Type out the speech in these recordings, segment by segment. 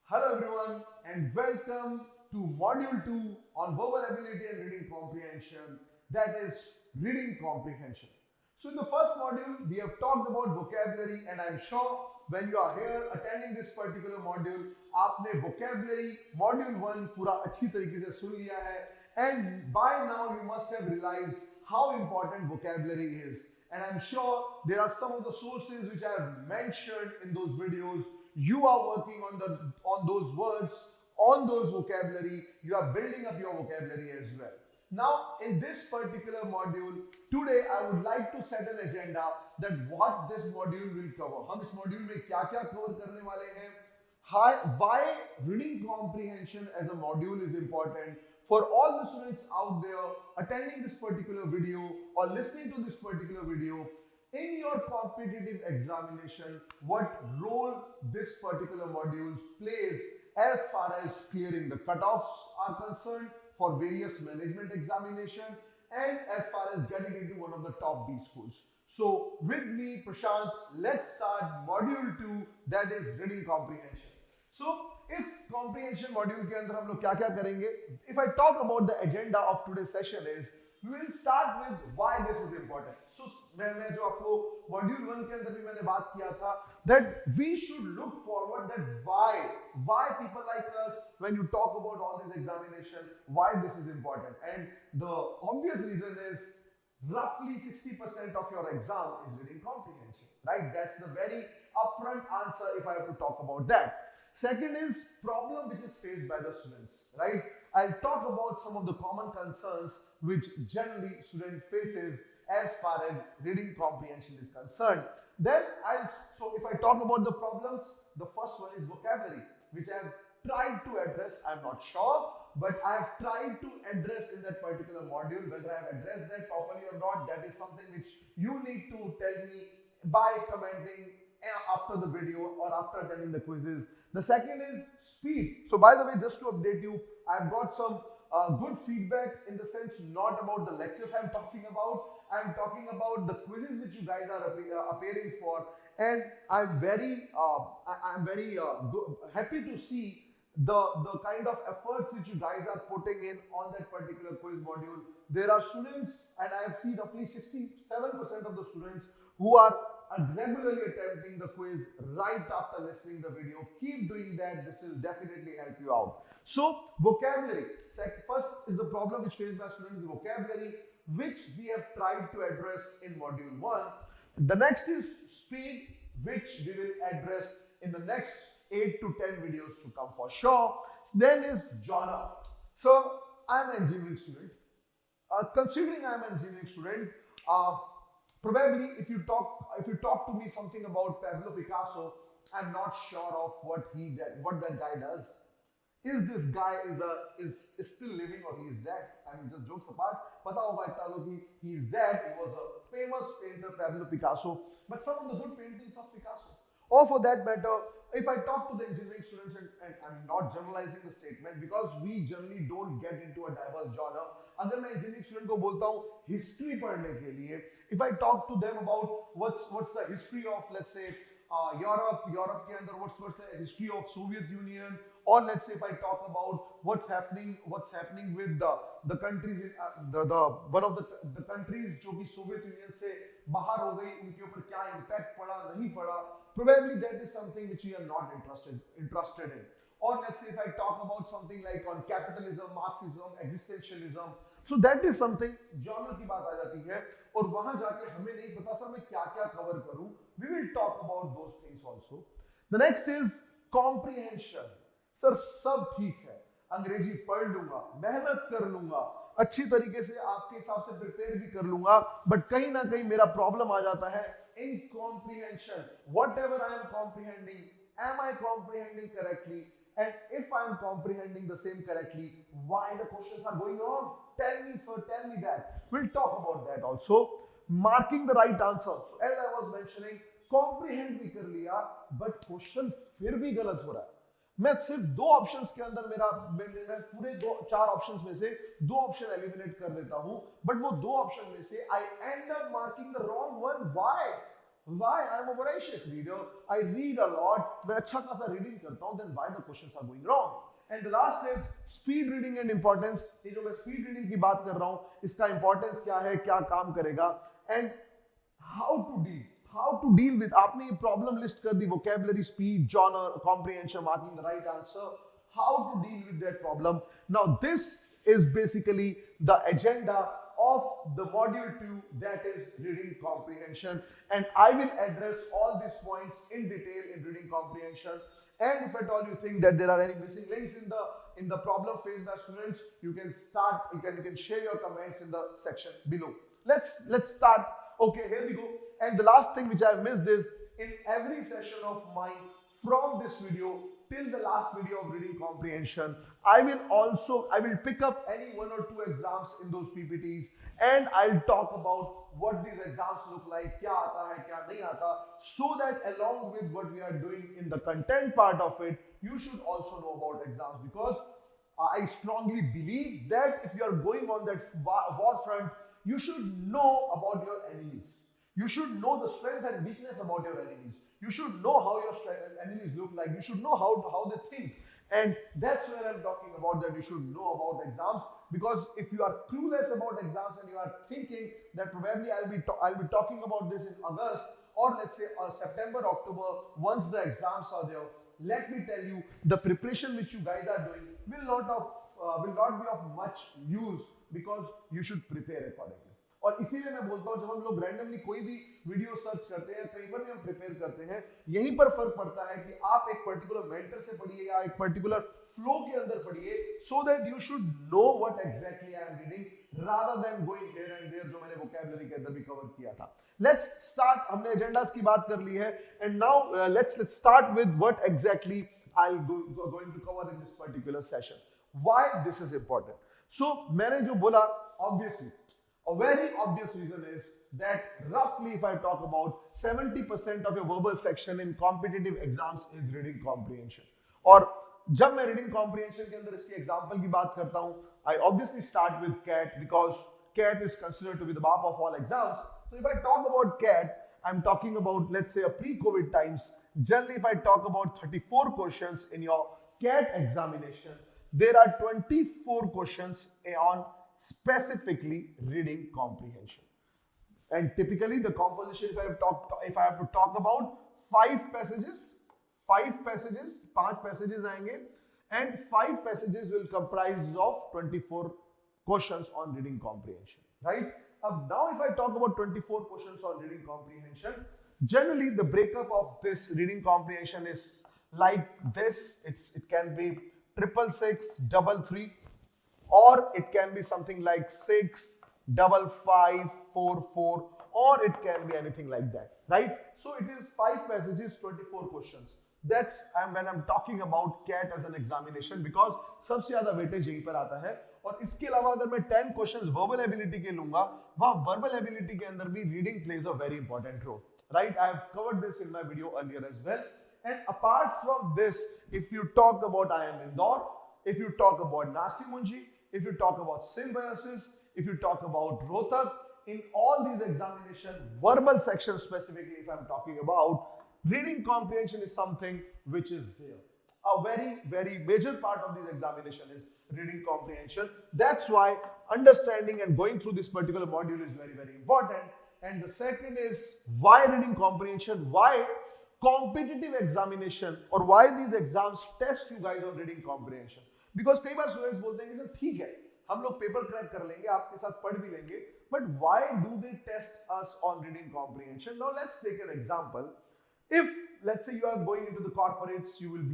Hello everyone and welcome to module 2 on verbal ability and reading comprehension, that is reading comprehension. So in the first module we have talked about vocabulary and I'm sure when you are here attending this particular module आपने vocabulary module 1 पूरा अच्छी तरीके से सुन लिया है and by now you must have realized how important vocabulary is. And I'm sure there are some of the sources which I have mentioned in those videos. You are working on those words, on those vocabulary. You are building up your vocabulary as well. Now, in this particular module, today I would like to set an agenda that what this module will cover. हम इस module में क्या-क्या cover करने वाले हैं? Why reading comprehension as a module is important for all the students out there attending this particular video or listening to this particular video. In your competitive examination, what role this particular module plays as far as clearing the cutoffs are concerned for various management examination and as far as getting into one of the top B schools. So with me, Prashant, let's start module 2, that is reading comprehension. So इस comprehension module के अंदर हम लोग क्या-क्या करेंगे? If I talk about the agenda of today's session is we will start with why this is important. So मैं जो आपको module 1 के अंदर भी मैंने बात किया था that we should look forward that why people like us when you talk about all this examination, why this is important. And the obvious reason is roughly 60% of your exam is reading comprehension, right? That's the very upfront answer if I have to talk about that. Second is problem which is faced by the students, right? I'll talk about some of the common concerns which generally student faces as far as reading comprehension is concerned. Then so if I talk about the problems, the first one is vocabulary, which I have tried to address. I'm not sure, but I have tried to address in that particular module. Whether I have addressed that properly or not, that is something which you need to tell me by commenting after the video or after attending the quizzes. The second is speed. So by the way, just to update you, I've got some good feedback in the sense not about the lectures I'm talking about. I'm talking about the quizzes which you guys are appearing for, and I'm very happy to see the kind of efforts which you guys are putting in on that particular quiz module. There are students, and I have seen roughly 67% of the students who are regularly attempting the quiz right after listening the video. Keep doing that. This will definitely help you out. So vocabulary. First is the problem which faced by students is vocabulary, which we have tried to address in module 1. The next is speed, which we will address in the next 8 to 10 videos to come for sure. Then is genre. So I'm an engineering student. Considering I'm an engineering student, probably if you talk to me something about Pablo Picasso, I'm not sure of what that guy does. Is this guy is still living or he is dead? I mean, just jokes apart. पता होगा इतना तो कि he is dead. He was a famous painter, Pablo Picasso. But some of the good paintings of Picasso, or for that matter, if I talk to the engineering students, and I'm not generalizing the statement because we generally don't get into a diverse genre. अगर मैं engineering student को बोलता हूँ history पढ़ने के लिए, if I talk to them about what's the history of, let's say, Europe के अंदर what's the history of Soviet Union, or let's say if I talk about what's happening with the countries in one of the countries जो कि Soviet Union से बाहर हो गई, उनके ऊपर क्या impact पड़ा नहीं पड़ा, probably that is something which we are not interested in. Or let's say if I talk about something like on capitalism, Marxism, existentialism, so that is something genre की बात आ जाती है और वहां जाके हमें नहीं पता सर मैं क्या-क्या कवर करूं. We will talk about those things also. The next is comprehension. Sir सब ठीक है, अंग्रेजी पढ़ लूंगा, मेहनत कर लूंगा, अच्छी तरीके से आपके हिसाब से प्रिपेयर भी कर लूंगा, बट कहीं ना कहीं मेरा प्रॉब्लम आ जाता है in comprehension. Whatever I am comprehending, am I comprehending correctly? And if I am comprehending the same correctly, why the questions are going wrong? Tell me, sir, tell me that. We'll talk about that also. Marking the right answer. So as I was mentioning, comprehend भी कर लिया, but question फिर भी गलत हो रहा है. मैं सिर्फ दो ऑप्शंस के अंदर मैं पूरे चार ऑप्शंस में से दो ऑप्शन एलिमिनेट कर देता हूं, बट वो दो ऑप्शन में से I end up marking the wrong one. Why? Why? I am a voracious reader. I read a lot. मैं अच्छा खासा रीडिंग करता हूँ. Then why the questions are going wrong? And the last is speed reading and importance. ये जो मैं speed reading की बात कर रहा हूँ, इसका importance क्या है, क्या काम करेगा, and how to deal. How to deal with. आपने ये problem list कर दी, vocabulary, speed, genre, comprehension, marking the right answer. How to deal with that problem. Now this is basically the agenda of the module 2, that is reading comprehension, and I will address all these points in detail in reading comprehension. And if at all you think that there are any missing links in the problem faced by students, you can share your comments in the section below. Let's start. Okay, here we go. And the last thing which I have missed is, in every session of mine from this video till the last video of reading comprehension, I will pick up any one or two exams in those PPTs, and I'll talk about what these exams look like, kya aata hai, kya nahi aata, so that along with what we are doing in the content part of it, you should also know about exams, because I strongly believe that if you are going on that war front, you should know about your enemies. You should know the strength and weakness about your enemies. You should know how your enemies look like. You should know how they think. And that's where I'm talking about, that you should know about exams. Because if you are clueless about exams and you are thinking that probably I'll be talking about this in August, or let's say September, October, once the exams are there, let me tell you, the preparation which you guys are doing will not be of much use, because you should prepare accordingly. और इसीलिए मैं बोलता हूं, जब हम लोग randomly कोई भी वीडियो सर्च करते हैं, कहीं पर भी हम प्रिपेयर करते हैं, यहीं पर फर्क पड़ता है कि आप एक पर्टिकुलर मेंटर से पढ़िए या एक पर्टिकुलर फ्लो के अंदर पढ़िए, so that you should know what exactly I am reading, rather than going here and there, जो मैंने vocabulary के अंदर भी कवर किया था. Let's start. हमने एजेंडास की बात कर ली है, and now let's start with what exactly I'll going to cover in this particular session. Why this is important? So मैंने जो बोला, obviously a very obvious reason is that roughly, if I talk about 70% of your verbal section in competitive exams is reading comprehension. और जब मैं reading comprehension के अंदर इसकी example की बात करता हूँ, I obviously start with CAT, because CAT is considered to be the BAP of all exams. So if I talk about CAT, I'm talking about, let's say, a pre-COVID times. Generally, if I talk about 34 questions in your CAT examination, there are 24 questions on specifically reading comprehension. And typically the composition, if I have to talk about 5 passages, 5 passages आएंगे, and 5 passages will comprise of 24 questions on reading comprehension, right? Now if I talk about 24 questions on reading comprehension, generally the breakup of this reading comprehension is like this. It can be 666, 333, or it can be something like 6, 5, 5, 4, 4, or it can be anything like that, right? So it is 5 passages, 24 questions. That's when I'm talking about CAT as an examination, because सबसे ज़्यादा weightage यहीं पर आता है. और इसके अलावा अगर मैं 10 questions verbal ability के लूँगा, वहाँ verbal ability के अंदर भी reading plays a very important role, right? I have covered this in my video earlier as well. And apart from this, if you talk about IIM Indore, if you talk about Nasi Munji, if you talk about symbiosis, if you talk about Rohtak, in all these examinations, verbal sections specifically, if I'm talking about, reading comprehension is something which is there. A very, very major part of this examination is reading comprehension. That's why understanding and going through this particular module is very, very important. And the second is, why reading comprehension? Why competitive examination, or why these exams test you guys on reading comprehension? Because कई बार students बोलते हैं कि sir ठीक है, हम लोग paper crack कर लेंगे, आपके साथ पढ़ भी लेंगे, but why do they test us on reading comprehension? Now let's take an example. If let's say you are going into the corporates, you will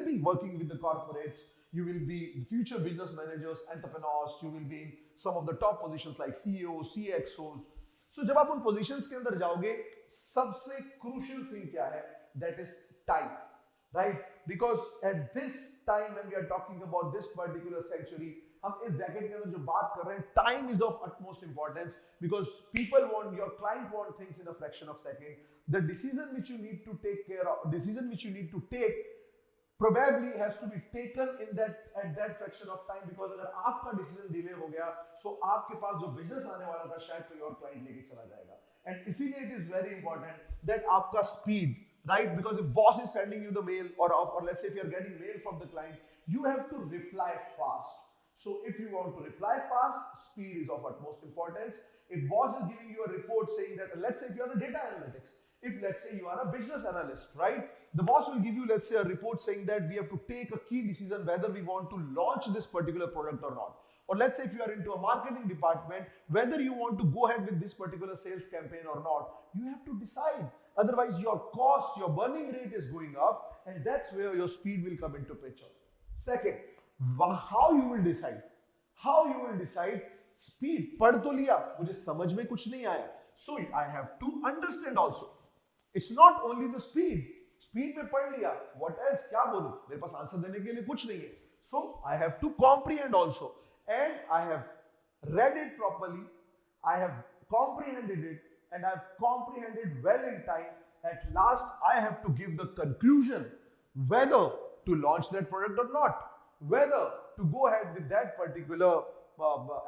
be working with the corporates, you will be future business managers, entrepreneurs, you will be in some of the top positions like CEOs, CXOs. So जब आप उन positions के अंदर जाओगे, सबसे crucial thing क्या है? That is time. Right? Because at this time when we are talking about this particular century, हम इस decade के अंदर जो बात कर रहे हैं, time is of utmost importance, because your client want things in a fraction of second. The decision which you need to take probably has to be taken in that at that fraction of time, because अगर आपका decision delay हो गया so आपके पास जो business आने वाला था शायद कोई और क्लाइंट लेके चला जाएगा. And इसीलिए it is very important that आपका speed, right? Because if boss is sending you the mail or let's say if you are getting mail from the client, you have to reply fast. So if you want to reply fast, speed is of utmost importance. If boss is giving you a report saying that, let's say if you are a data analytics, if let's say you are a business analyst, right? The boss will give you, let's say, a report saying that we have to take a key decision whether we want to launch this particular product or not. Or let's say if you are into a marketing department, whether you want to go ahead with this particular sales campaign or not, you have to decide. Otherwise, your cost, your burning rate is going up, and that's where your speed will come into picture. Second, how you will decide? How you will decide? Speed. पढ़ तो लिया, मुझे समझ में कुछ नहीं आया. So I have to understand also. It's not only the speed. Speed में पढ़ लिया. What else? क्या बोलूं? मेरे पास आंसर देने के लिए कुछ नहीं है. So I have to comprehend also. And I have read it properly. I have comprehended it. And I have comprehended well in time. At last, I have to give the conclusion whether to launch that product or not. Whether to go ahead with that particular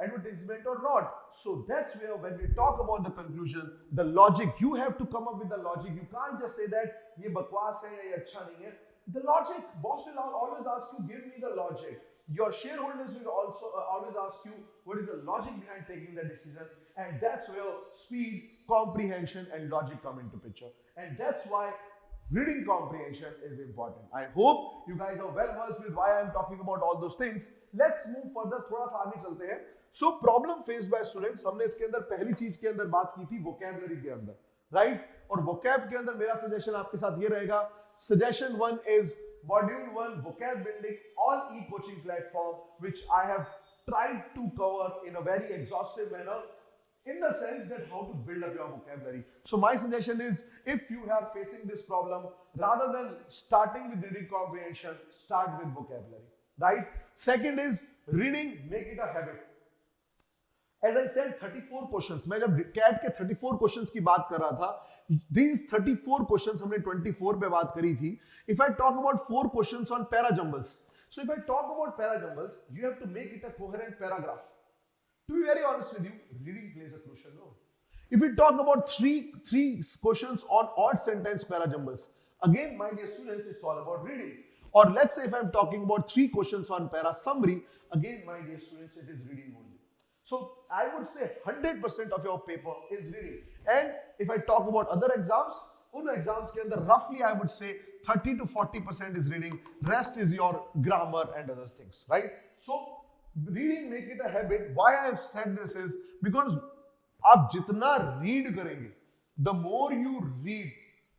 advertisement or not. So that's where when we talk about the conclusion, the logic, you have to come up with the logic. You can't just say that ये बकवास है या ये अच्छा नहीं है. The logic, boss will always ask you, give me the logic. Your shareholders will also always ask you, what is the logic behind taking the decision? And that's where speed, comprehension and logic come into picture. And that's why reading comprehension is important. I hope you guys are well versed with why I am talking about all those things. Let's move further. थोड़ा सा आगे चलते हैं. So problem faced by students, हमने इसके अंदर पहली चीज के अंदर बात की थी vocabulary के अंदर, right? और vocab के अंदर मेरा suggestion आपके साथ ये रहेगा. Suggestion 1 is module 1 vocab building on Ekoching platform, which I have tried to cover in a very exhaustive manner, in the sense that how to build up your vocabulary. So my suggestion is, if you are facing this problem, rather than starting with reading comprehension, start with vocabulary, right? Second is reading, make it a habit. As I said, 34 questions. मैं जब CAT के 34 questions की बात कर रहा था, these 34 questions हमने 24 पे बात करी थी. If I talk about 4 questions on para-jumbles, so if I talk about para-jumbles, you have to make it a coherent paragraph. To be very honest with you, reading plays a crucial role. If we talk about three questions on odd sentence para-jumbles, again, my dear students, it's all about reading. Or let's say if I'm talking about 3 questions on para-summary, again, my dear students, it is reading only. So I would say 100% of your paper is reading. And if I talk about other exams, उन exams के अंदर roughly I would say 30 to 40% is reading. Rest is your grammar and other things, right? So reading, make it a habit. Why I have said this is because आप जितना read करेंगे, the more you read,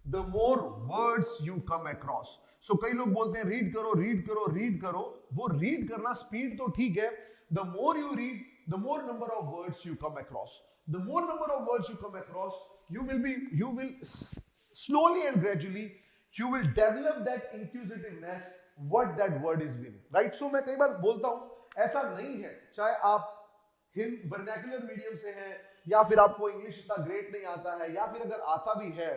the more words you come across. So कई लोग बोलते हैं read करो, read करो, read करो. वो read करना speed तो ठीक है. The more you read, the more number of words you come across. The more number of words you come across, you will slowly and gradually, you will develop that inquisitiveness, what that word is meaning, right? So मैं कई बार बोलता हूँ, ऐसा नहीं है, चाहे आप vernacular medium से हैं, या फिर आपको इंग्लिश इतना ग्रेट नहीं आता है, या फिर अगर आता भी है,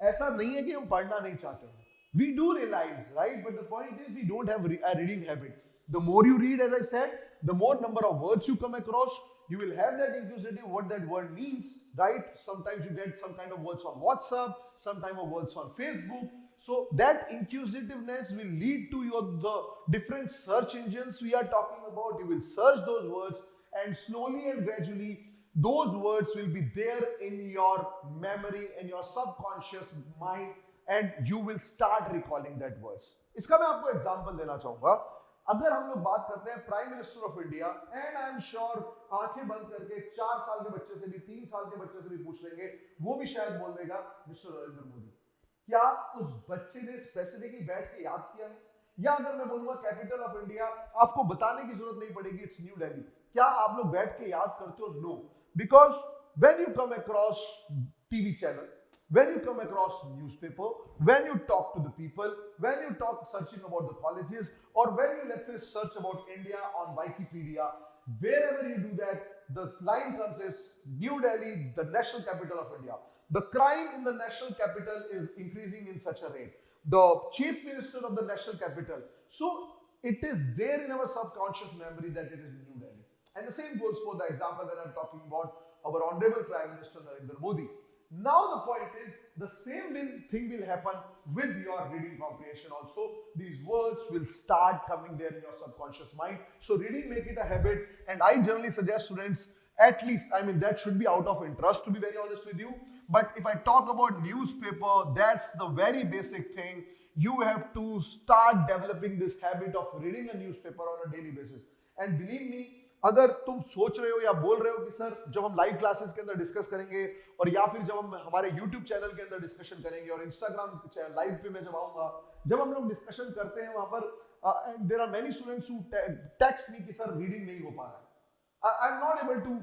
ऐसा नहीं है कि हम पढ़ना नहीं चाहते हैं. We do realize, right? But the point is, we don't have a reading habit. The more you read, as I said, the more number of words you come across, you will have that inquisitive, what that word means, right? Sometimes you get some kind of words on WhatsApp, some kind of words on Facebook. So that inquisitiveness will lead to the different search engines we are talking about. You will search those words, and slowly and gradually, those words will be there in your memory, in your subconscious mind, and you will start recalling that words. इसका मैं आपको example देना चाहूँगा. अगर हम लोग बात करते हैं prime minister of India, and I am sure आंखें बंद करके 4 साल के बच्चे से भी 3 साल के बच्चे से भी पूछ लेंगे, वो भी शायद बोल देगा मिस्टर नरेंद्र मोदी. क्या उस बच्चे ने स्पेसिफिकली बैठ के याद किया है? या अगर मैं बोलूंगा कैपिटल ऑफ इंडिया, आपको बताने की जरूरत नहीं पड़ेगी, इट्स न्यू दिल्ली. क्या आप लोग बैठ के याद करते हो? No. Because when you come across TV channel, when you come across newspaper, when you talk to the people, when you talk searching about the colleges, or when you, let's say, search about India on Wikipedia, wherever you do that, the line comes as New Delhi, the national capital of India. The crime in the national capital is increasing in such a rate. The chief minister of the national capital. So it is there in our subconscious memory that it is New Delhi. And the same goes for the example when I'm talking about our Honorable Prime Minister Narendra Modi. Now the point is, the same thing will happen with your reading comprehension also. These words will start coming there in your subconscious mind. So reading, make it a habit. And I generally suggest students, at least, I mean, that should be out of interest, to be very honest with you. But if I talk about newspaper, that's the very basic thing. You have to start developing this habit of reading a newspaper on a daily basis. And believe me, अगर तुम सोच रहे हो या बोल रहे हो कि सर जब हम लाइव क्लासेस के अंदर डिस्कस करेंगे और या फिर जब हम हमारे यूट्यूब चैनल के अंदर डिस्कशन करेंगे और इंस्टाग्राम लाइव पे मैं जब आऊंगा, जब हम लोग डिस्कशन करते हैं वहां पर there are many students who text me कि सर रीडिंग नहीं हो पा रहा है, I am not able to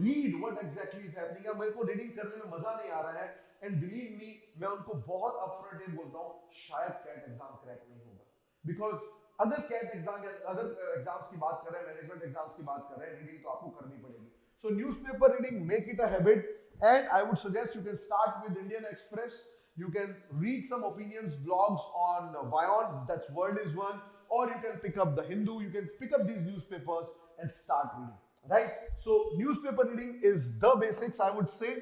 read what exactly is happening, मेरे को रीडिंग करने में मजा नहीं आ रहा है. एंड बिलीव मी, मैं उनको बहुत अपफ्रंटली बोलता हूं, शायद कैट एग्जाम क्रैक नहीं होगा. बिकॉज अगर कैट एग्जाम या अदर एग्जाम्स की बात कर रहे हैं, मैनेजमेंट एग्जाम्स की बात कर रहे हैं, रीडिंग तो आपको करनी पड़ेगी. सो newspaper reading, make it a habit. And I would suggest you can start with Indian express. You can read some opinions blogs on Vion, that's World is One, or you can pick up the Hindu, you can pick up these newspapers and start reading, right? So newspaper reading is the basics, I would say.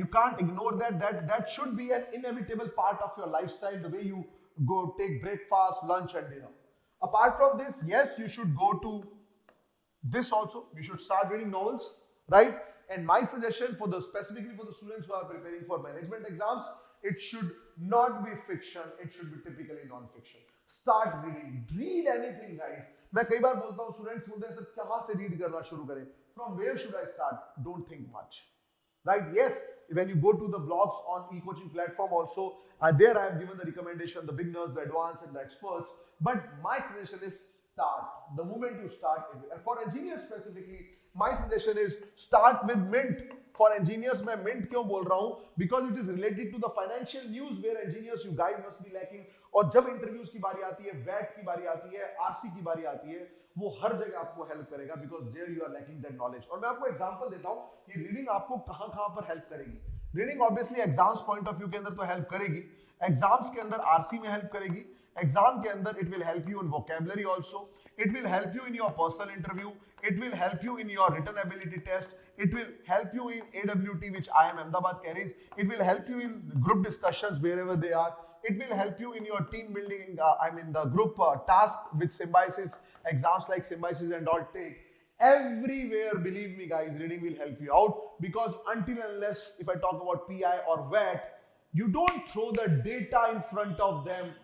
You can't ignore that. That should be an inevitable part of your lifestyle, the way you go take breakfast, lunch and dinner. Apart from this, yes, you should go to this also. You should start reading novels, right? And my suggestion specifically for the students who are preparing for management exams, it should not be fiction, it should be typically non-fiction. Start reading, read anything guys. मैं कई बार बोलता हूँ, students बोलते हैं sir कहाँ से read करना शुरू करें? From where should I start? Don't think much, right? Yes, when you go to the blogs on Ekoching platform also, there I have given the recommendation, the beginners, the advanced and the experts. But my suggestion is start. The moment you start, and for engineers specifically, my suggestion is start with Mint. For engineers, मैं Mint क्यों बोल रहा हूँ? Because it is related to the financial news where engineers, you guys must be lacking. और जब interviews की बारी आती है, वैट की बारी आती है, आरसी की बारी आती है, वो हर जगह आपको हेल्प करेगा because there you are lacking that knowledge. और मैं आपको एग्जांपल देता हूँ कि रीडिंग आपको कहाँ-कहाँ पर हेल्प करेगी. Reading obviously exams point of view के अंदर तो हेल्प करेगी, एग्जाम्स के अंदर आरसी में हेल्प करेगी, एग्जाम के अंदर it will help you in vocabulary also, it will help you in your personal interview, it will help you in your written ability test, it will help you in AWT which IIM Ahmedabad carries, it will help you in group discussions wherever they are, it will help you in your team building, the group task which Symbiosis, exams like Symbiosis and all take. Everywhere, believe me guys, reading will help you out, because until and unless, if I talk about PI or WET, you don't throw the data in front of them,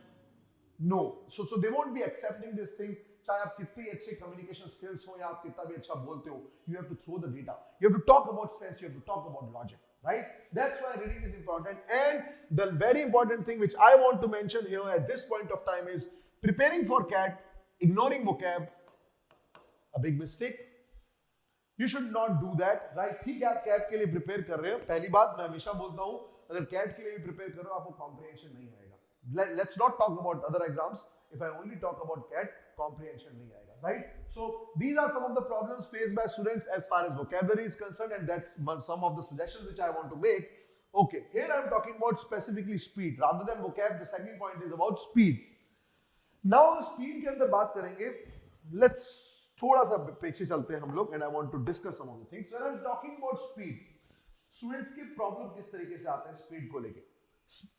no. So they won't be accepting this thing. चाहे आप कितनी अच्छे communication skills हो या आप कितना भी अच्छा बोलते हो, you have to throw the data, you have to talk about sense, you have to talk about logic, right? That's why reading is important. And the very important thing which I want to mention here at this point of time is preparing for CAT, ignoring vocab, a big mistake. You should not do that, right? ठीक है, आप CAT के लिए prepare कर रहे हो, पहली बात मैं हमेशा बोलता हूँ, अगर CAT के लिए भी प्रिपेयर कर रहे हो, आपको कॉम्प्रिहेंशन नहीं आएगा. Let's not talk about other exams. If I only talk about CAT, comprehension nahi aayega, right? So these are some of the problems faced by students as far as vocabulary is concerned, and that's some of the suggestions which I want to make. Okay, here I am talking about specifically speed rather than vocab. The second point is about speed. Now speed के अंदर बात करेंगे. Let's थोड़ा सा पीछे चलते हैं हम लोग, and I want to discuss some of the things. When I'm talking about speed, students की problem किस तरीके से आते हैं speed को लेके.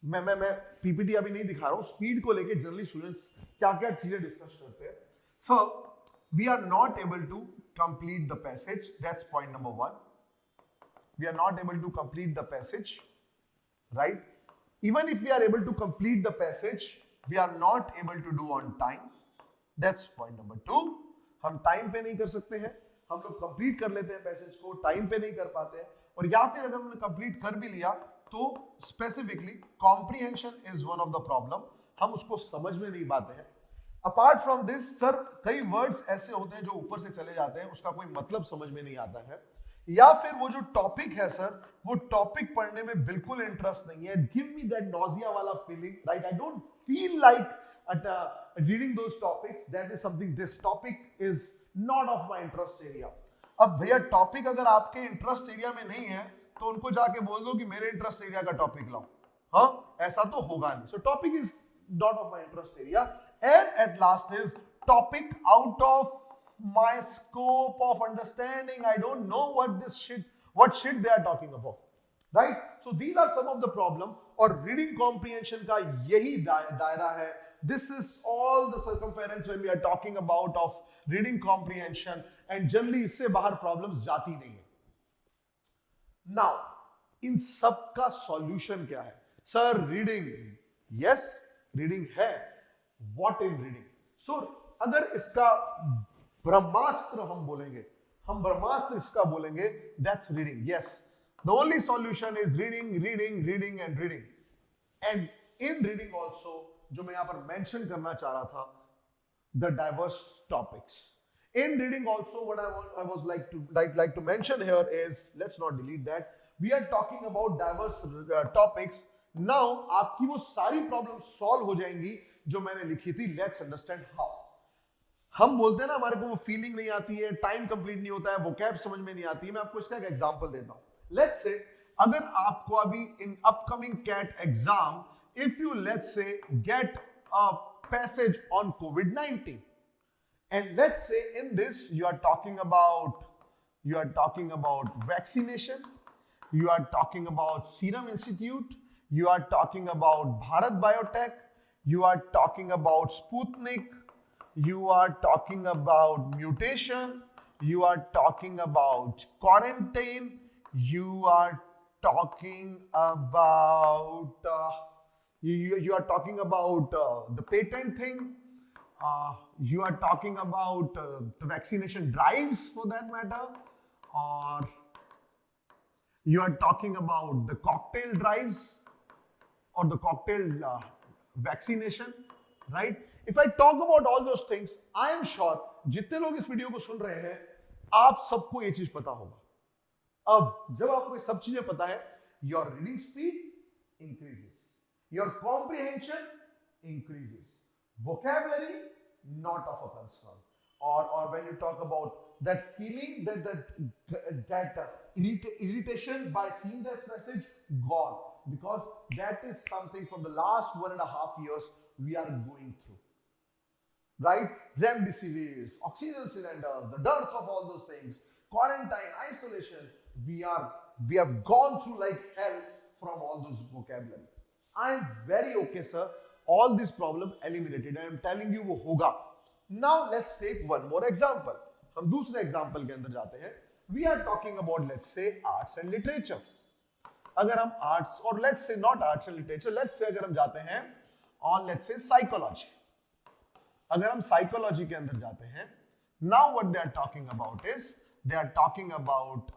मैं पीपीटी अभी नहीं दिखा रहा हूं. स्पीड को लेके जनरली स्टूडेंट्स क्या-क्या चीजें डिस्कस करते हैं. So we are not able to complete the passage, that's point number 1. We are not able to complete the passage, right? Even if we are able to complete the passage, we are not able to do on time, that's point number 2. हम time पे नहीं कर सकते हैं. हम लोग complete कर लेते हैं पैसेज को, टाइम पे नहीं कर पाते हैं. और या फिर अगर हमने कंप्लीट कर भी लिया तो specifically comprehension is one of the problem, हम उसको समझ में नहीं पाते हैं. अपार्ट फ्रॉम दिस सर, कई वर्ड्स ऐसे होते हैं जो ऊपर से चले जाते हैं, उसका कोई मतलब समझ में नहीं आता है, या फिर वो जो टॉपिक है सर, वो टॉपिक पढ़ने में बिल्कुल इंटरेस्ट नहीं है. गिव मी दैट नॉजिया वाला feeling, right? I don't feel like reading those topics. That is something, this topic is not of my interest area. अब भैया टॉपिक अगर आपके इंटरेस्ट एरिया में नहीं है तो उनको जाके बोल दो कि मेरे इंटरेस्ट एरिया का टॉपिक लाओ, हाँ, ऐसा तो होगा नहीं. सो topic is not of my interest area, and at last is topic out of my scope of understanding. I don't know what shit they are talking about, right? So these are some of the problem. और reading comprehension का यही दायरा है. This is all the circumference when we are talking about of reading comprehension, and generally इससे बाहर problems जाती नहीं है. Now इन सब का solution क्या है? Sir, reading, yes, reading है. What in reading? So अगर इसका ब्रह्मास्त्र हम बोलेंगे, हम ब्रह्मास्त्र इसका बोलेंगे, that's reading. Yes, the only solution is reading, reading, reading and reading. And in reading also, जो मैं यहाँ पर mention करना चाह रहा था, the diverse topics. In reading also, what I was like to mention here is, let's not delete that. We are talking about diverse topics. Now आपकी वो सारी problems solve हो जाएंगी जो मैंने लिखी थी. Let's understand how. हम बोलते हैं ना हमारे को वो फीलिंग नहीं आती है, टाइम कंप्लीट नहीं होता है, वो कैब समझ में नहीं आती है. मैं आपको इसका एक एग्जांपल देता हूं. लेट्स से अगर आपको अभी in upcoming CAT exam, if you let's say get a passage on कोविड-19, and let's say in this you are talking about vaccination, you are talking about Serum Institute, you are talking about Bharat Biotech, you are talking about Sputnik, you are talking about mutation, you are talking about quarantine, you are talking about you are talking about the patent thing, you are talking about the vaccination drives for that matter, or you are talking about the cocktail drives or the cocktail vaccination, right? If I talk about all those things, I am sure जितने लोग इस video को सुन रहे हैं, आप सबको ये चीज पता होगा. अब जब आपको ये सब चीजें पता है, your reading speed increases, your comprehension increases, vocabulary not of a concern, or when you talk about that feeling, that irritation by seeing this message, gone, because that is something from the last 1.5 years we are going through, right? Remdesivir, oxygen cylinders, the dearth of all those things, quarantine, isolation, we have gone through like hell from all those vocabulary. I am very okay, sir, all this problem eliminated. I am telling you वो होगा. Now let's take one more example. हम दूसरे example के अंदर जाते हैं. We are talking about, let's say, arts and literature. अगर हम आर्ट्स, और let's say not arts and literature, let's say अगर हम जाते हैं ऑन, लेट्स से साइकोलॉजी. अगर हम साइकोलॉजी के अंदर जाते हैं, now what they are talking about is, they are talking about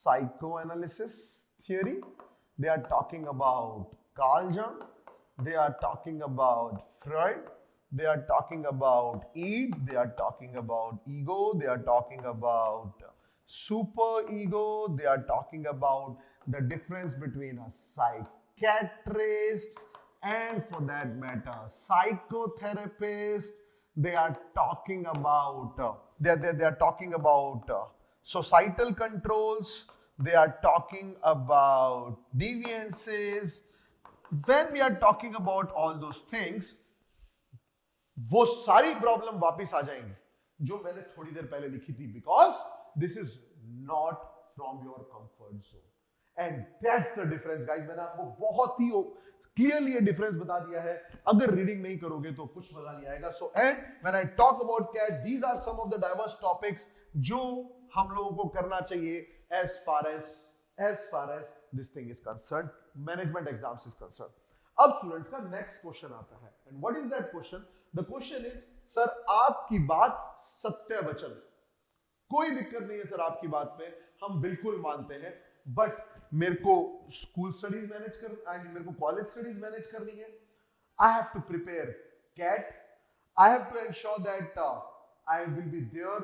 psychoanalysis theory, they are talking about Carl Jung, they are talking about Freud, they are talking about id, they are talking about ego, they are talking about super ego, they are talking about the difference between a psychiatrist and, for that matter, psychotherapist. They are talking about they are talking about societal controls, they are talking about deviances. When we are talking about all those things, वो सारी problem वापस आ जाएंगी जो मैंने थोड़ी देर पहले लिखी थी, because this is not from your comfort zone, and that's the difference guys. मैंने आपको बहुत ही क्लियरली ये डिफरेंस बता दिया है. अगर रीडिंग नहीं करोगे तो कुछ मजा नहीं आएगा. So and when I talk about CAT, these are some of the diverse topics जो हम लोगों को करना चाहिए as far as this thing is concerned, management exams is concerned. अब स्टूडेंट्स का नेक्स्ट क्वेश्चन आता है, and what is that question? The question is, sir आपकी बात सत्य वचन, कोई दिक्कत नहीं है सर आपकी बात पे, हम बिल्कुल मानते हैं, बट मेरे को स्कूल स्टडीज मैनेज कर, मेरे को कॉलेज स्टडीज मैनेज करनी है. I have to prepare CAT. I have to ensure that I will be there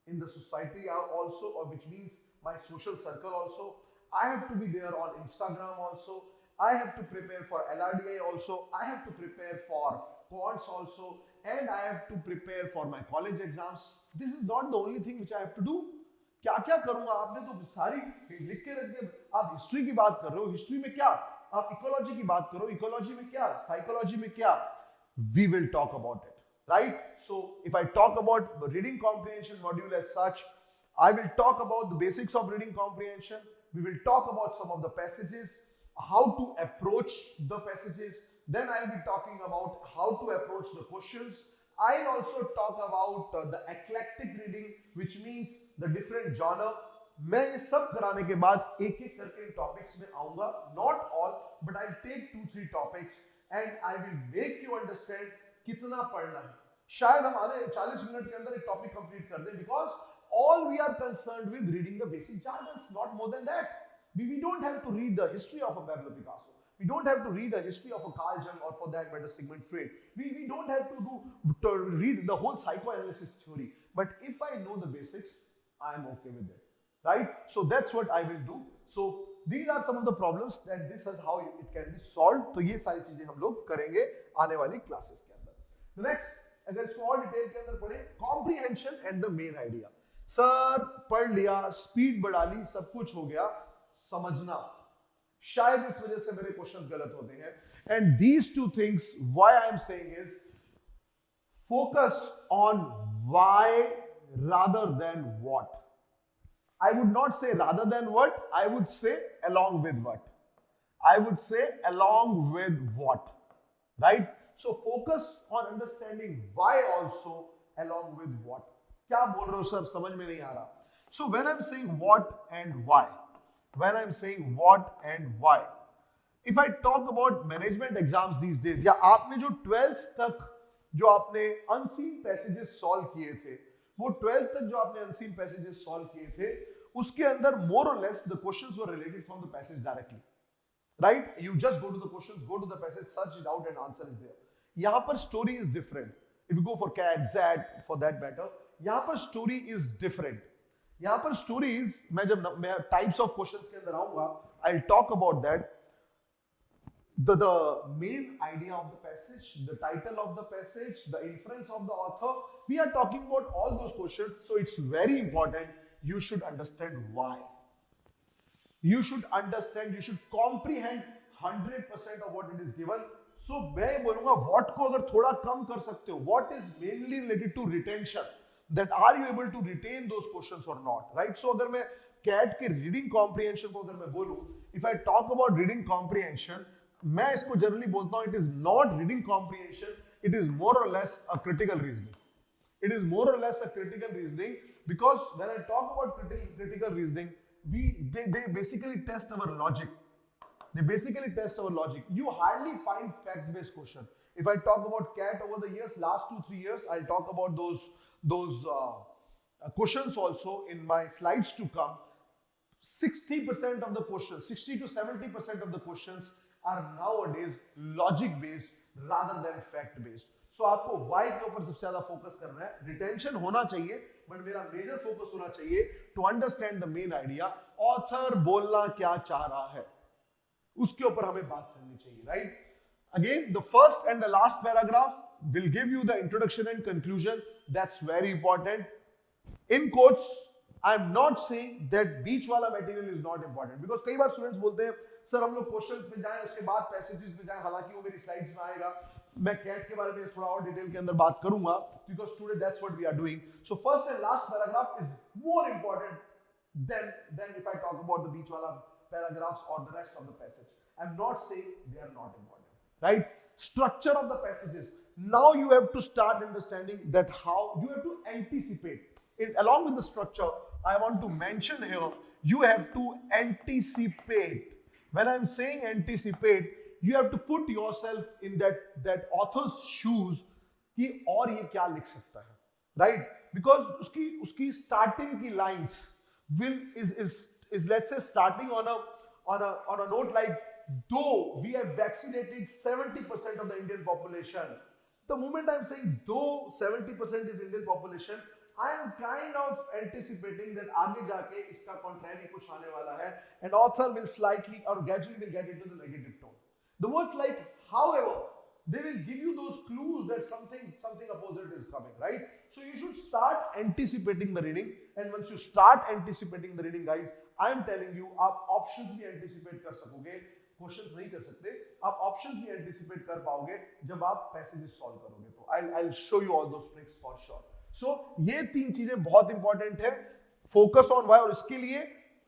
in the society also, or which means my social circle also. I have to be there on Instagram also. I have to prepare for LRDI also. I have to prepare for quants also. and I have to prepare for my college exams. This is not the only thing which I have to do. क्या क्या करूंगा? आपने तो सारी लिख के रख दिया. आप हिस्ट्री की बात कर रहे हो, हिस्ट्री में क्या? आप इकोलॉजी की बात करो, इकोलॉजी में क्या? साइकोलॉजी में क्या? We will talk about it, right? So if I talk about the reading comprehension module as such, I will talk about the basics of reading comprehension. We will talk about some of the passages, how to approach the passages. Then I'll be talking about how to approach the questions. I'll also talk about the eclectic reading, which means the different genre. मैं ये सब कराने के बाद एक एक करके topics में आऊंगा. Not all, but I'll take 2-3 topics and I will make you understand कितना पढ़ना है. शायद हम आधे 40 मिनट के अंदर एक टॉपिक कंप्लीट कर दें, because all we are concerned with reading the basic jargons, not more than that. We don't have to read the history of a Pablo Picasso. We don't have to read the history of a Carl Jung, or for that matter Sigmund Freud. We don't have to read the whole psychoanalysis theory. But if I know the basics, I am okay with it, right? So that's what I will do. So these are some of the problems, that this is how it can be solved. तो ये सारी चीजें हम लोग करेंगे आने वाली classes के अंदर. The next, अगर इसको और डिटेल के अंदर पढ़े, comprehension and the main idea. Sir पढ़ लिया, स्पीड बढ़ा ली, सब कुछ हो गया, समझना. शायद इस वजह से मेरे क्वेश्चंस गलत होते हैं. And these two things, why I am saying is, focus on why rather than what. I would not say rather than what, I would say along with what. I would say along with what, right? So focus on understanding why also along with what. क्या बोल रहे हो sir, समझ में नहीं आ रहा. So when I'm saying what and why, when I'm saying what and why, if I talk about management exams these days, या आपने जो 12th तक जो आपने unseen passages solve किए थे, वो 12th तक जो आपने unseen passages solve किए थे, उसके अंदर more or less the questions were related from the passage directly, right? You just go to the questions, go to the passage, search it out, and answer is there. यहाँ पर story is different. If you go for CAT, ZAT, for that matter, यहाँ पर story is different. यहाँ पर stories, मैं जब मैं types of questions के अंदर आऊँगा, I'll talk about that. The main idea of the passage, the title of the passage, the inference of the author, we are talking about all those questions. So it's very important. You should understand why. You should understand, you should comprehend 100% of what it is given. So मैं बोलूँगा what को अगर थोड़ा कम कर सकते हो, what is mainly related to retention, that are you able to retain those questions or not, right? So अगर मैं CAT के reading comprehension को अगर मैं बोलूँ, if I talk about reading comprehension, मैं इसको generally बोलता हूँ, it is not reading comprehension, it is more or less a critical reasoning. It is more or less a critical reasoning, because when I talk about critical reasoning, they basically test our logic. They basically test our logic. You hardly find fact-based question. If I talk about CAT over the years, last 2-3 years, I'll talk about those questions also in my slides to come. 60% of the questions, 60 to 70% of the questions are nowadays logic-based rather than fact-based. So आपको why के ऊपर सबसे ज़्यादा focus करना है. Retention होना चाहिए, but मेरा major focus होना चाहिए to understand the main idea. Author बोलना क्या चाह रहा है, उसके ऊपर हमें बात करनी चाहिए, right? Again, the first and the last paragraph will give you the introduction and conclusion. That's very important. In quotes, I'm not saying that beach वाला material is not important, because कई बार students बोलते हैं sir हम लोग questions पे जाएं, उसके बाद पैसेजेस पे जाएं. हालांकि वो मेरी स्लाइड्स में आएगा, मैं कैट के बारे में थोड़ा और डिटेल के अंदर बात करूंगा, because today that's what we are doing. So first and last paragraph is more important than if I talk about the beach wala paragraphs or the rest of the passage. I'm not saying they are not important, right? Structure of the passages. Now you have to start understanding that how you have to anticipate. Along with the structure, I want to mention here, you have to anticipate. When I'm saying anticipate, you have to put yourself in that author's shoes कि और ये क्या लिख सकता है, right? Because उसकी starting की lines is let's say starting on a note like, though we have vaccinated 70% of the Indian population. The moment I'm saying though 70% is Indian population, I am kind of anticipating that आगे जाके इसका contrary कुछ आने वाला है, and author will slightly or gradually will get into the negative tone. The words like however, they will give you those clues that something opposite is coming, right? So you should start anticipating the reading, and once you start anticipating the reading, guys, I am telling you, आप options भी anticipate कर सकोगे, questions नहीं कर सकते, आप options भी anticipate कर पाओगे जब आप पैसेजेस सॉल्व करोगे। तो I'll show you all those tricks for sure. So ये तीन चीजें बहुत इंपॉर्टेंट है, फोकस ऑन व्हाई, और इसके लिए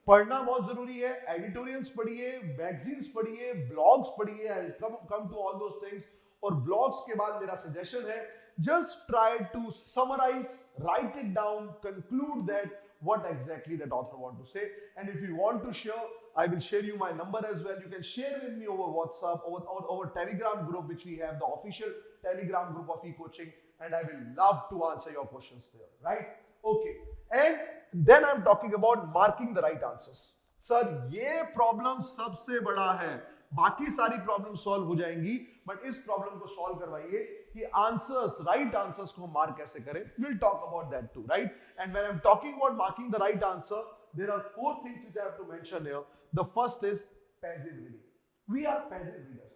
पढ़ना बहुत जरूरी है। एडिटोरियल्स पढ़िए, मैगजीन्स पढ़िए, ब्लॉग्स पढ़िए, I come to all those things. और ब्लॉग्स के बाद मेरा सजेशन है, just try to summarise, write it down, conclude that what exactly that author want to say, and if you want to share, I will share you my number as well. You can share with me over WhatsApp, over Telegram group which we have, the official Telegram group of Ekoching, and I will love to answer your questions there, right? Okay, and then I'm talking about marking the right answers. Sir, ये problem सबसे बड़ा है, बाकी सारी problem solve हो जाएंगी, but इस problem को सॉल्व करवाइए कि आंसर्स, राइट आंसर्स को मार्क कैसे करें। We'll talk about that too, right? And when I'm talking about marking the right answer, there are 4 things which I have to mention here. The first is passive reading. We are passive readers.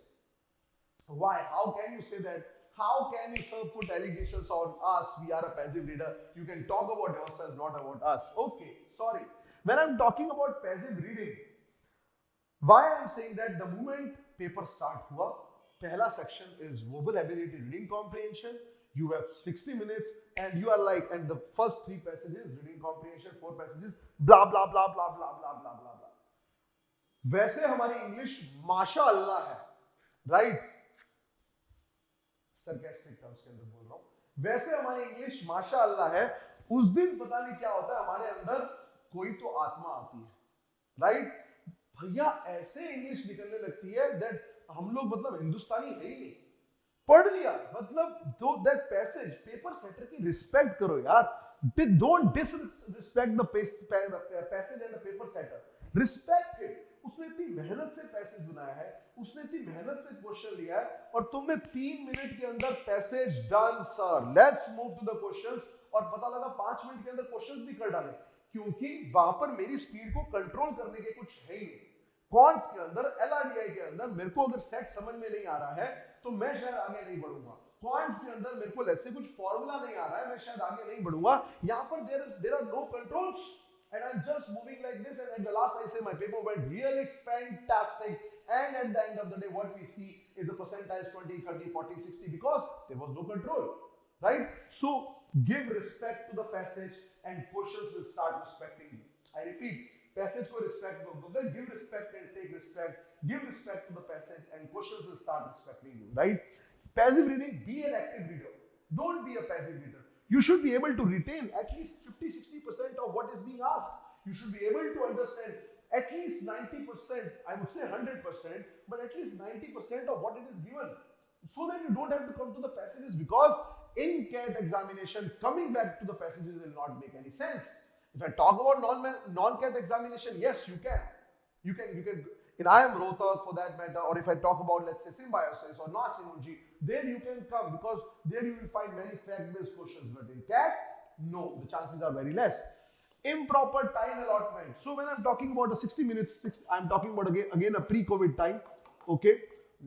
Why? How can you say that? How can you, sir, put allegations on us? We are a passive reader. You can talk about yourself, not about us. Okay, sorry. When I'm talking about passive reading, why I'm saying that, the moment paper start हुआ, पहला section is verbal ability, reading comprehension. You have 60 minutes and you are like, and the first 3 passages, reading comprehension, 4 passages, blah blah blah blah blah blah blah blah blah. वैसे हमारी English माशाअल्लाह है, right? Sarcastic terms के अंदर बोल रहा हूं। वैसे हमारी इंग्लिश माशाअल्लाह है, उस दिन पता नहीं क्या होता है, हमारे अंदर कोई तो आत्मा आती है, राइट? भैया ऐसे इंग्लिश निकलने लगती है दैट हम लोग मतलब हिंदुस्तानी है ही नहीं। पढ़ लिया, मतलब दो दैट पैसेज, पेपर सेटर की रिस्पेक्ट करो यार, don't disrespect the passage and the paper setter, respect it. उसने इतनी मेहनत से पैसेज बनाया है, उसने इतनी मेहनत से क्वेश्चन लिया है, और तुमने 3 मिनट के अंदर passage done sir, let's move to the questions, और पता लगा 5 मिनट के अंदर क्वेश्चंस भी कर डाले, क्योंकि वहां पर मेरी स्पीड को कंट्रोल करने के कुछ है ही नहीं। कॉन्स के अंदर, एलआरडीआई के अंदर मेरे को अगर सेट समझ में नहीं आ रहा है तो मैं शायद आगे नहीं बढ़ूंगा। कॉन्स के अंदर मेरे को लेट्स से कुछ फॉर्मूला नहीं आ रहा है, मैं शायद आगे नहीं बढ़ूंगा। यहां पर there are no controls and I'm just moving like this, and at the last I say my paper went really fantastic, and at the end of the day what we see is the percentiles 20, 30, 40, 60, because there was no control, right? So give respect to the passage and questions will start respecting you. I repeat, passage को respect दो, give respect and take respect, give respect to the passage and questions will start respecting you, right? Passive reading, be an active reader, don't be a passive reader. You should be able to retain at least 50-60% of what is being asked. You should be able to understand at least 90%, I would say 100%, but at least 90% of what it is given, so that you don't have to come to the passages, because in CAT examination, coming back to the passages will not make any sense. If I talk about non-CAT examination, yes, you can. You can. In IIM Rohtak for that matter, or if I talk about, let's say, symbiosis or Nasimulji, there you can come, because there you will find many fact-based questions. But in CAT, no, the chances are very less. Improper time allotment. So when I'm talking about a 60 minutes, I'm talking about again a pre-COVID time. Okay,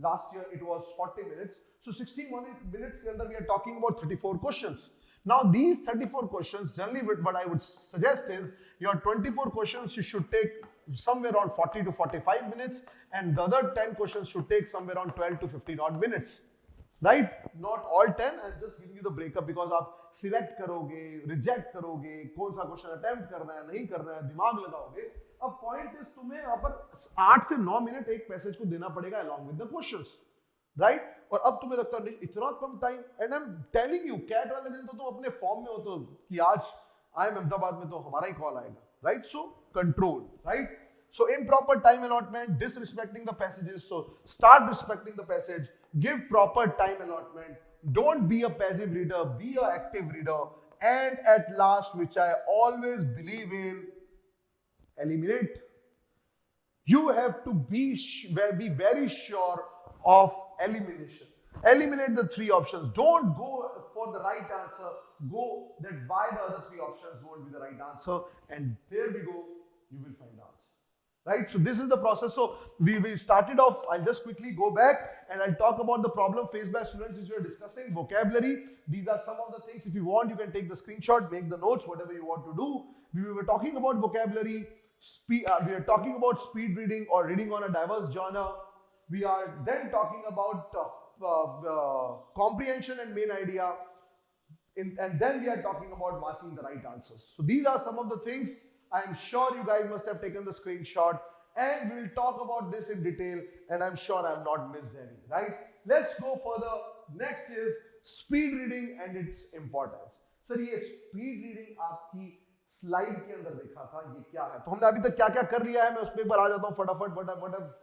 last year it was 40 minutes. So 60 minutes we are talking about 34 questions. Now these 34 questions, generally what I would suggest is, your 24 questions you should take somewhere around 40 to 45 minutes, and the other 10 questions should take somewhere around 12 to 15 odd minutes, right? Not all 10, I'm just giving you the breakup, because आप select करोगे, reject करोगे, कौन सा question attempt करना है, नहीं करना है, दिमाग लगाओगे। अब point is, तुम्हें यहाँ पर 8 से 9 मिनट एक पैसेज को देना पड़ेगा along with the questions, right? और अब तुम्हें लगता है नहीं, इतना कम time, and I'm telling you, CAT वाले दिन तो तुम अपने फॉर्म में हो, तो कि आज IIM अहमदाबाद में तो हमारा ही कॉल आएगा, right? So control, right? So improper time allotment, disrespecting the passages. So start respecting the passage, give proper time allotment, don't be a passive reader, be an active reader, and at last, which I always believe in, eliminate. You have to be very sure of elimination. Eliminate the 3 options. Don't go for the right answer. Go that why the other 3 options won't be the right answer, and there we go, you will find the answer. right? So this is the process. So we started off, I'll just quickly go back and I'll talk about the problem faced by students which we are discussing. Vocabulary, these are some of the things. If you want, you can take the screenshot, make the notes, whatever you want to do. We were talking about vocabulary, we are talking about speed reading or reading on a diverse genre. We are then talking about comprehension and main idea. And then we are talking about marking the right answers. So these are some of the things. I am sure you guys must have taken the screenshot, and we will talk about this in detail, and I'm sure I have not missed any, right? Let's go further. Next is speed reading and its importance. Sir, ये speed reading आपकी slide के अंदर देखा था, ये क्या है? तो हमने अभी तक क्या क्या कर लिया है, मैं उस पर एक बार आ जाता हूं फटाफट.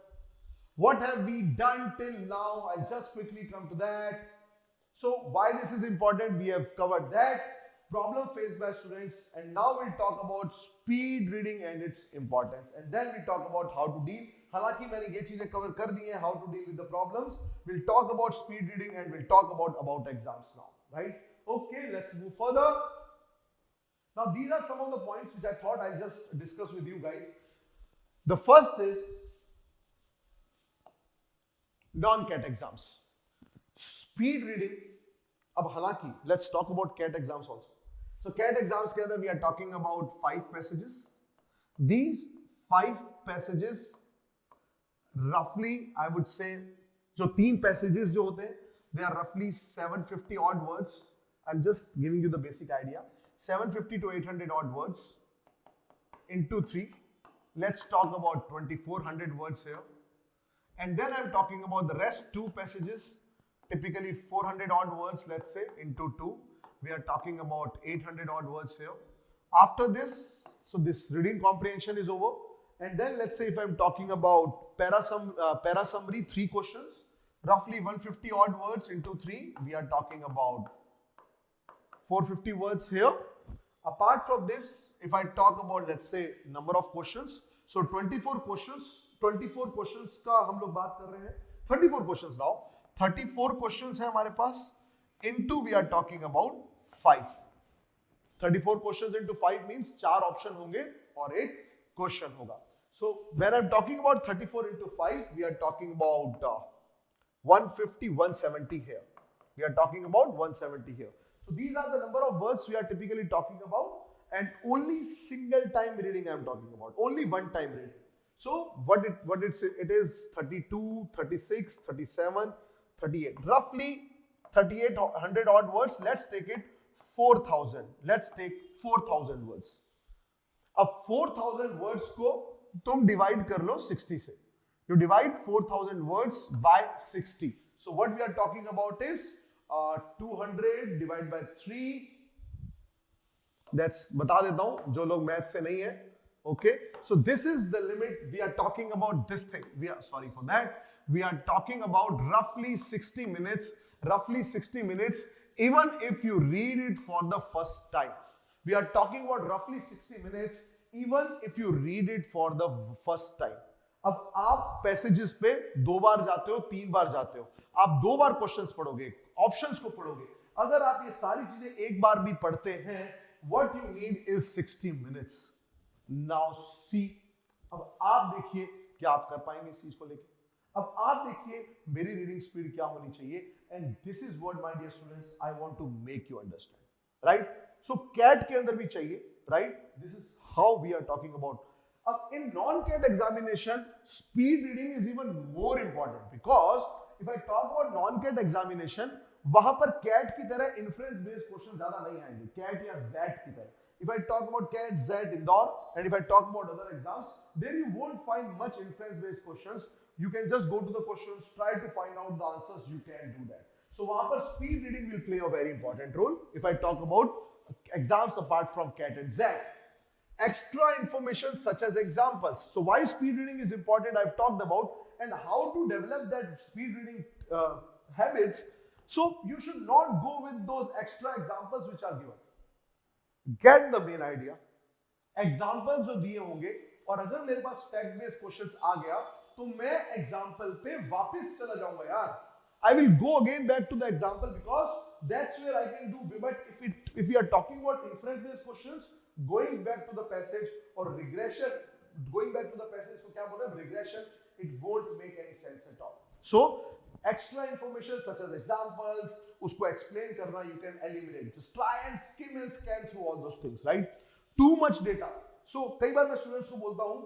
What have we done till now? I'll just quickly come to that. So why this is important, we have covered that. Problem faced by students, and now we'll talk about speed reading and its importance, and then we talk about how to deal. हालांकि मैंने ये चीजें cover कर दी हैं, how to deal with the problems. We'll talk about speed reading and we'll talk about exams now, right? Okay, let's move further. Now these are some of the points which I thought I'll just discuss with you guys. The first is non-CAT exams. Speed reading. अब हालांकि let's talk about CAT exams also. So CAT exams के अंदर we are talking about 5 passages. These 5 passages roughly I would say जो 3 passages जो होते हैं they are roughly 750 odd words. I'm just giving you the basic idea. 750 to 800 odd words into 3. Let's talk about 2400 words here. And then I'm talking about the rest 2 passages, typically 400 odd words, let's say, into 2. We are talking about 800 odd words here. After this, so this reading comprehension is over. And then let's say if I'm talking about para summary, 3 questions, roughly 150 odd words into 3. We are talking about 450 words here. Apart from this, if I talk about, let's say, number of questions, so 24 questions का हम लोग बात कर रहे हैं. 34 questions now. 34 questions है हमारे पास. Into we are talking about 5. 34 questions into 5 means 4 option होंगे और 1 question होगा. So when I'm talking about 34 into 5, we are talking about 150, 170 here. We are talking about 170 here. So these are the number of words we are typically talking about, and only single time reading I am talking about. Only one time reading. So it is 32, 36, 37, 38. Roughly 3800 odd words. Let's take it 4000. Let's take 4000 words. अब 4000 words को तुम divide कर लो 60 से. You divide 4000 words by 60. So what we are talking about is 200 divided by 3. That's बता देता हूं जो लोग मैथ से नहीं है. Okay, so this is the limit. We are talking about this thing. Sorry for that. We are talking about roughly 60 minutes. Roughly 60 minutes, even if you read it for the first time. We are talking about roughly 60 minutes, even if you read it for the first time. अब आप passages पे 2 बार जाते हो, 3 बार जाते हो. आप 2 बार questions पढ़ोगे, options को पढ़ोगे. अगर आप ये सारी चीजें एक बार भी पढ़ते हैं, what you need is 60 minutes. Now see, अब आप देखिए क्या आप कर पाएंगे इस चीज को लेके. अब आप देखिए मेरी रीडिंग स्पीड क्या होनी चाहिए, and this is what, my dear students, I want to make you understand, right? So CAT के अंदर भी चाहिए, right? This is how we are talking about. अब in non-CAT examination, speed reading is even more important, because if I talk about non-CAT examination, वहां पर CAT की तरह inference based question ज्यादा नहीं आएंगे, CAT या ZAT की तरह. If I talk about CAT, ZAT, Indore, and if I talk about other exams, there you won't find much inference based questions. You can just go to the questions, try to find out the answers, you can do that. So वहां पर speed reading will play a very important role if I talk about exams apart from CAT and ZAT. Extra information such as examples. So why speed reading is important, I've talked about, and how to develop that speed reading habits. So you should not go with those extra examples which are given. Get the main idea. Examples जो दिए होंगे, और अगर मेरे पास fact based questions आ गया, तो मैं example पे वापस चला जाऊंगा यार. I will go again back to the example, because that's where I can do. But if we are talking about inference based questions, going back to the passage or regression going back to the passage, तो क्या बोल रहे हैं? Regression, it won't make any sense at all. So extra information such as examples, उसको explain करना, you can eliminate. Just try and skim and scan through all those things, right? Too much data. So कई बार मैं students को बोलता हूँ,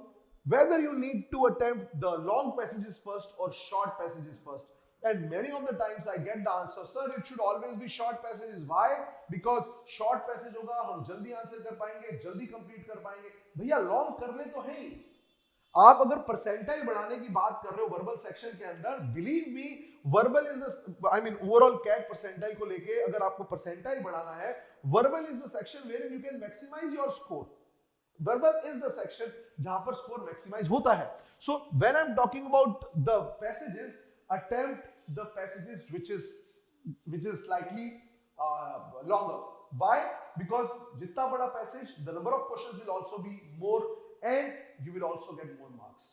whether you need to attempt the long passages first or short passages first. And many of the times I get the answer, sir, it should always be short passages. Why? Because short passage होगा, हम जल्दी answer कर पाएंगे, जल्दी complete कर पाएंगे. भैया long करने तो है ही. आप अगर परसेंटाइल बढ़ाने की बात कर रहे हो वर्बल सेक्शन के अंदर, believe me, verbal is the, I mean overall CAT percentile को लेके अगर आपको परसेंटाइल बढ़ाना है, verbal is the section where you can maximise your score. Verbal is the section जहां पर स्कोर मैक्सिमाइज होता है. So when I'm talking about the passages, attempt the passages which is slightly longer. Why? Because जितना बड़ा passage, the number of questions will also be more and you will also get more marks.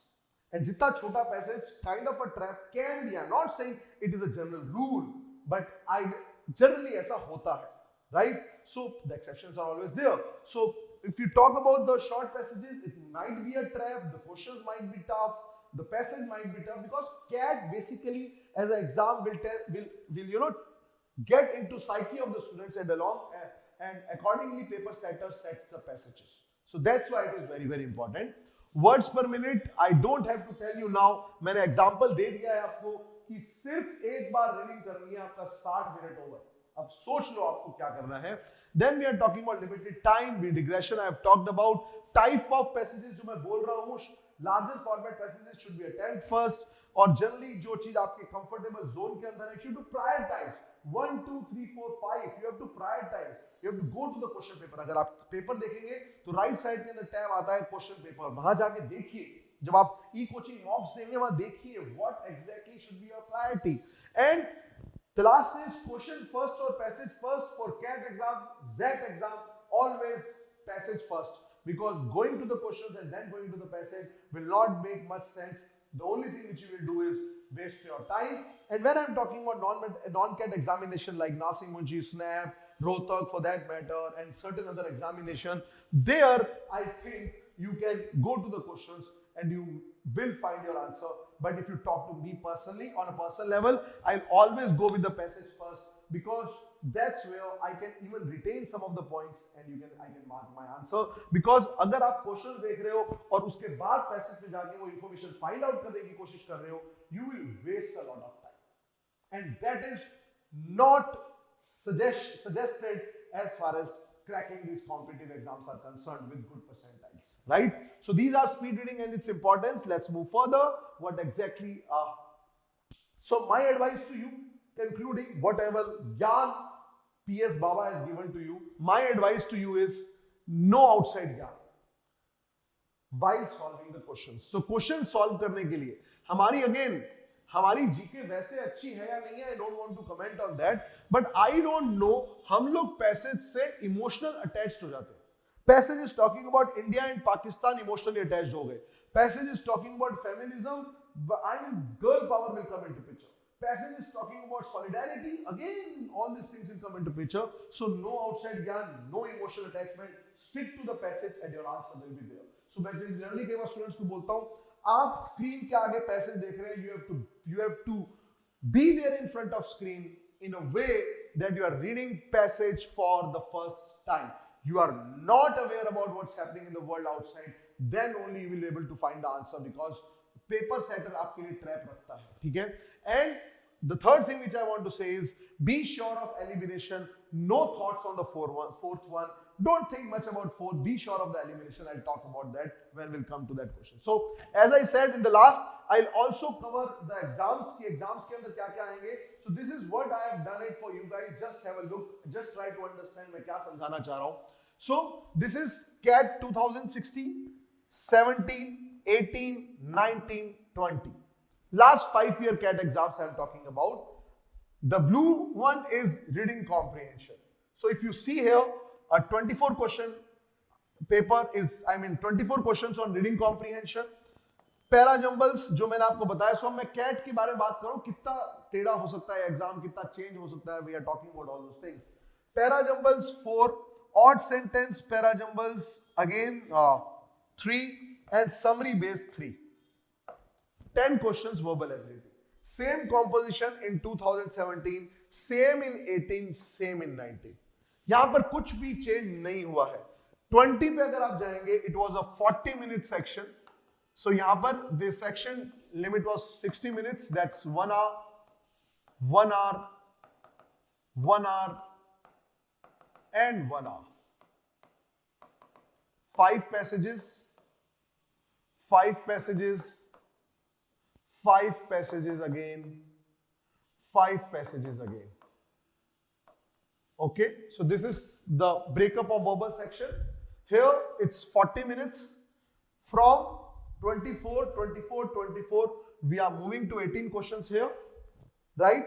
And जितना छोटा passage, kind of a trap can be. I'm not saying it is a general rule, but generally ऐसा होता है, right? So the exceptions are always there. So if you talk about the short passages, it might be a trap, the questions might be tough, the passage might be tough, because CAT basically as an exam will get into psyche of the students and accordingly paper setter sets the passages. So that's why it is very very important. Words per minute, I don't have to tell you now, मैंने example दे दिया है आपको कि सिर्फ एक बार reading करनी है, आपका 60 मिनट ओवर. अब सोच लो आपको क्या करना है. Then we are talking about limited time, regression I have talked about. Type of passages जो मैं बोल रहा हूँ, larger format passages should be attempt first, और generally जो चीज आपके comfortable zone के अंदर है, you should prioritize 1 2 3 4 5. You have to prioritize. You have to go to the question paper. अगर आप पेपर देखेंगे तो राइट साइड के अंदर टैब आता है क्वेश्चन पेपर, वहां जाके देखिए. जब आप e-coaching mocks देंगे वहां देखिए what exactly should be your priority. And the last is question first or passage first. For CAT exam, ZET exam, always passage first, because going to the questions and then going to the passage will not make much sense. The only thing which you will do is waste your time. And when I'm talking about non-CAT examination like Nasi Munshi, SNAP, Rohtak for that matter, and certain other examination, there I think you can go to the questions and you will find your answer. But if you talk to me personally, on a personal level, I'll always go with the passage first, because that's where I can even retain some of the points and I can mark my answer. Because अगर आप question देख रहे हो और उसके बाद passage में जाके वो इंफॉर्मेशन फाइंड आउट करने की कोशिश कर रहे हो, you will waste a lot of time, and that is not suggested as far as cracking these competitive exams are concerned with good percentiles, right? So these are speed reading and its importance. Let's move further. What exactly so my advice to you, concluding whatever Gyan PS Baba has given to you, my advice to you is no outside Gyan while solving the questions. So question solve करने के लिए हमारी GK वैसे अच्छी है या नहीं है, I don't want to comment on that, but I don't know हम लोग पैसेज से इमोशनल अटैच्ड हो जाते हैं. Passage is talking about India and Pakistan, emotionally attached हो गए. Passage is talking about feminism, I mean girl power will come into picture. Passage is talking about solidarity, again all these things will come into picture. So no outside gyan, no emotional attachment, stick to the passage and your answer will be there. So मैं generally कई बार students को बोलता हूँ, आप screen के आगे passage देख रहे हैं, you have to be there in front of screen in a way that you are reading passage for the first time. You are not aware about what's happening in the world outside, then only you will be able to find the answer, because paper setter आपके लिए trap रखता है, ठीक है? And the third thing which I want to say is, be sure of elimination. No thoughts on the fourth one. Don't think much about fourth. Be sure of the elimination. I'll talk about that when we'll come to that question. So, as I said in the last, I'll also cover the exams. कि exams के अंदर क्या-क्या आएंगे. So, this is what I have done it for you guys. Just have a look. Just try to understand मैं क्या समझाना चाह रहा हूँ. So, this is CAT 2016, 17, 18, 19, 20. Last 5-year CAT exams I am talking about. The blue one is reading comprehension. So if you see here, a 24 question paper is, 24 questions on reading comprehension. Para jumbles जो मैंने आपको बताया, सो मैं cat के बारे में बात करूं, कितना टेढ़ा हो सकता है एग्जाम, कितना चेंज हो सकता है, we are talking about all those things. Para jumbles 4, odd sentence para jumbles again 3, and summary based 3. 10 questions verbal ability. Same composition in 2017, same in 18, same in 19. यहां पर कुछ भी चेंज नहीं हुआ है. 20 पे अगर आप जाएंगे, it was a 40-minute section. So यहां पर this section limit was 60 minutes. That's 1 hour, 1 hour, 1 hour, and 1 hour. 5 passages, 5 passages, 5 passages again, 5 passages again. Okay, so this is the breakup of verbal section. Here it's 40 minutes. From 24, 24, 24, we are moving to 18 questions here, right?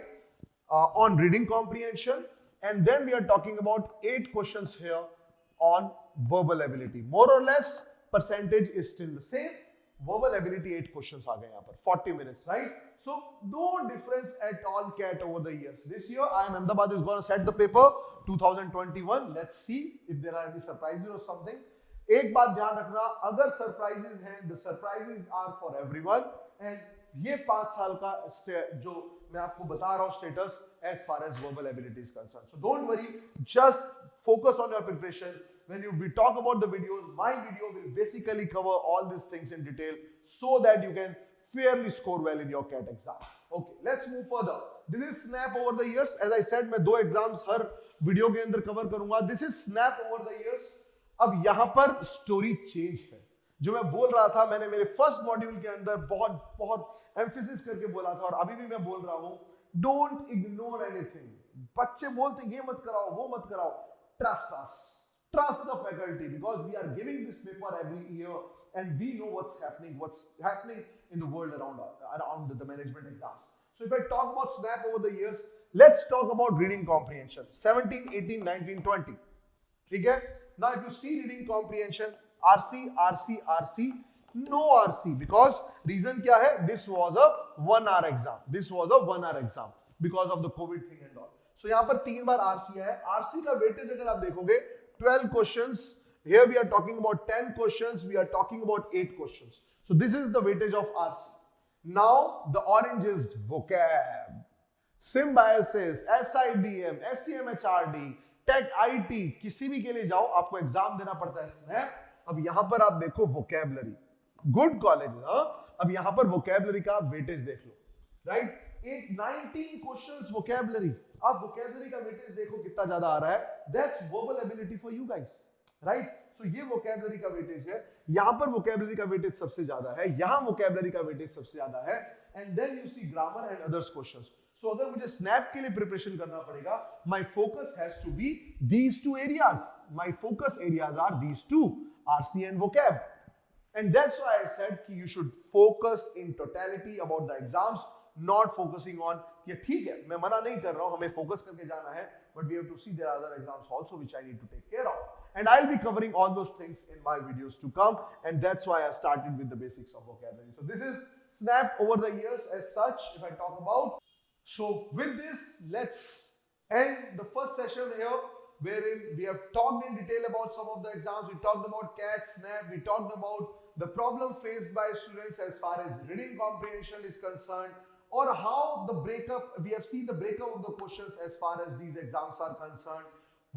On reading comprehension, and then we are talking about 8 questions here on verbal ability. More or less, percentage is still the same. Verbal ability 8 questions आ गए यहाँ पर 40 minutes, right? So no difference at all cat over the years. This year IIM Ahmedabad is going to set the paper 2021. Let's see if there are any surprises or something. एक बात ध्यान रखना, अगर surprises हैं, the surprises are for everyone. And ये 5 साल का जो मैं आपको बता रहा हूँ status as far as verbal ability is concerned. So don't worry, just focus on your preparation. When we talk about the videos, my video will basically cover all these things in detail so that you can fairly score well in your CAT exam. Okay, let's move further. This is snap over the years. As I said, मैं 2 exams हर video के अंदर cover करूंगा. This is snap over the years. अब यहाँ पर story change है. जो मैं बोल रहा था, मैंने मेरे फर्स्ट मॉड्यूल के अंदर बहुत एम्फेसिस करके बोला था और अभी भी मैं बोल रहा हूँ, डोंट इग्नोर एनीथिंग. बच्चे बोलते ये मत कराओ, वो मत कराओ. Trust us. Trust the faculty, because we are giving this paper every year and we know what's happening in the world around the management exams. So if I talk about snap over the years, let's talk about reading comprehension. 17, 18, 19, 20. Okay? Now if you see reading comprehension, RC, RC, RC, no RC, because reason क्या है? This was a 1 hour exam. This was a 1 hour exam because of the COVID thing and all. So यहाँ पर 3 बार RC है. RC का weightage अगर आप देखोगे, 12 questions. Here we are talking about 10 questions. We are talking about 8 questions. So this is the weightage of RC. Now the orange is vocab, symbiosis, SIBM, SCMHRD, Tech IT. किसी भी के लिए जाओ, आपको एग्जाम देना पड़ता है स्नैप. अब यहां पर आप देखो vocabulary. Good college, हाँ? अब यहां पर vocabulary का weightage देख लो, right? 19 questions vocabulary. आप vocabulary का weightage देखो कितना ज्यादा आ रहा है. That's verbal ability for you guys, right? So ये vocabulary का weightage है. यहाँ पर vocabulary का weightage सबसे ज्यादा है. यहाँ vocabulary का weightage सबसे ज्यादा है. And then you see grammar and others questions. So अगर मुझे snap के लिए preparation करना पड़ेगा, my focus has to be these 2 areas. My focus areas are these 2, RC and vocab. And that's why I said कि you should focus in totality about the exams. Not focusing on कि ठीक है, मैं मना नहीं कर रहा हूं, हमें फोकस करके जाना है, but we have to see there are other exams also which I need to take care of, and I'll be covering all those things in my videos to come, and that's why I started with the basics of vocabulary. So this is snap over the years as such. If I talk about, so with this, let's end the first session here, wherein we have talked in detail about some of the exams. We talked about CAT, snap. We talked about the problem faced by students as far as reading comprehension is concerned. Or how the breakup, we have seen the breakup of the questions as far as these exams are concerned.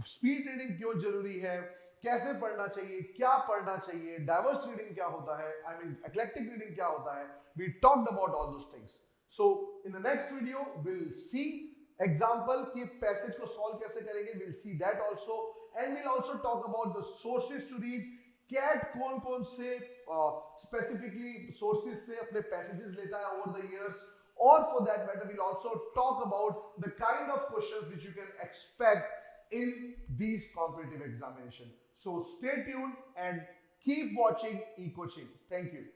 Speed reading क्यों जरूरी है, कैसे पढ़ना चाहिए, क्या पढ़ना चाहिए, diverse reading क्या होता है, I mean eclectic reading क्या होता है. We talked about all those things. So in the next video, we'll see example कि passage को solve कैसे करेंगे. We'll see that also, and we'll also talk about the sources to read. CAT कौन-कौन से specifically sources से अपने passages लेता है over the years. Or for that matter, we'll also talk about the kind of questions which you can expect in these competitive examinations. So stay tuned and keep watching Ekoching. Thank you.